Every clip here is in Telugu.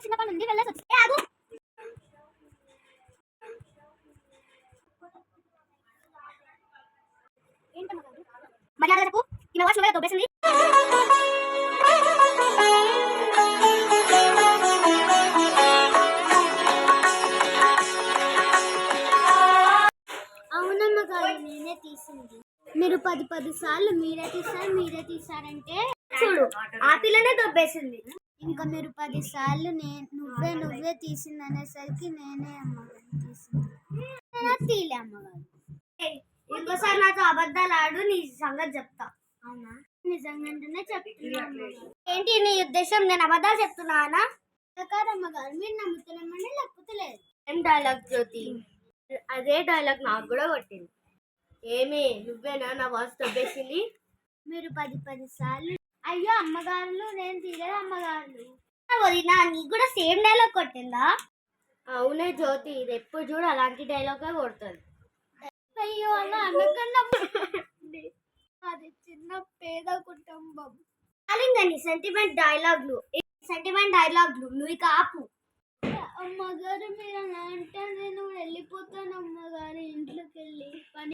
చిన్నప్పటి నుండి వెళ్ళేసి వచ్చి మర్యాద చెప్పు ఈమె వాచ్ నువ్వే దొబ్బేసింది. అవునమ్మ గారు నేనే తీసింది. మీరు 10 సార్లు మీరే తీసారంటే చూడు ఆ పిల్లనే దొబ్బేసింది. ఇంకా మీరు 10 సార్లు నువ్వే తీసింది అనేసరికి నేనే అమ్మగారు తీసింది. తీలే అమ్మగారు. ఇంకోసారి నాతో అబద్ధాలు ఆడు నీ సంగతి చెప్తా. అవునా నిజంగానే చెప్తున్నా. ఏంటి నీ ఉద్దేశం? నేను అబద్ధాలు చెప్తున్నానా? కాదమ్మగారు మీరు నమ్ముతున్నామని లేకపోతే లేదు. ఏం డైలాగ్ జ్యోతి? అదే డైలాగ్ నాకు కూడా కొట్టింది. ఏమి నువ్వేనా నా వాచ్ దొబ్బేసింది? మీరు 10 సార్లు అయ్యో అమ్మగారులు నేను తీయలేదు అమ్మగారులు. వదినా నీకు కూడా సేమ్ డైలాగ్ కొట్టిందా? అవునే జ్యోతి ఇది ఎప్పుడు చూడు అలాంటి డైలాగే కొడుతుంది. అయ్యో అలా అనకన్నా అది చిన్న పేద కుటుంబం. అలాగని సెంటిమెంట్ డైలాగ్లు నువ్వు ఇక ఆపు. అమ్మగారు మీరు అలా అంటే నేను వెళ్ళిపోతాను అమ్మగారు ఇంట్లోకి వెళ్ళి పని.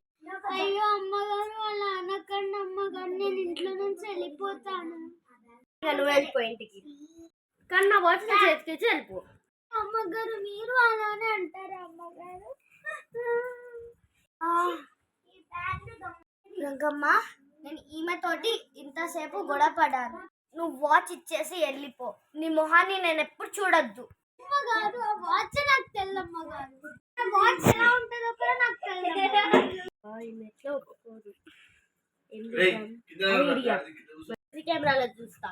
అయ్యో అమ్మగారు అలా అనకండి అమ్మగారు నేను ఇంట్లో నుంచి వెళ్ళిపోతాను. నువ్వు వెళ్ళిపో ఇంటికి. కానీ నా వాచ్ చేతికి వెళ్ళిపో. అమ్మగారు మీరు అలానే అంటారా అమ్మగారు? రంగమ్మ నేను ఈమెతోటి ఇంతసేపు గొడవ పడ్డాను. నువ్వు వాచ్ ఇచ్చేసి వెళ్ళిపో. నీ మొహాన్ని నేను ఎప్పుడు చూడొద్దు. అమ్మగారు ఆ వాచ్ నాకు తెల్లమ్మగారు. వాచ్ ఎలా ఉంటుందో కూడా నాకు తెలియదు. కెమెరాలో చూస్తా.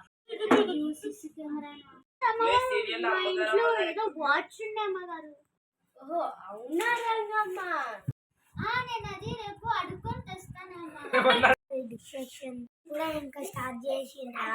మా ఇంట్లో ఏదో వాచ్ ఉండే అమ్మగారు. ఓహో అవునా రంగమ్మ? నేను అది రేపు అడుక్కొని తెస్తానమ్మా. డిస్కషన్ కూడా ఇంకా స్టార్ట్ చేసిందా?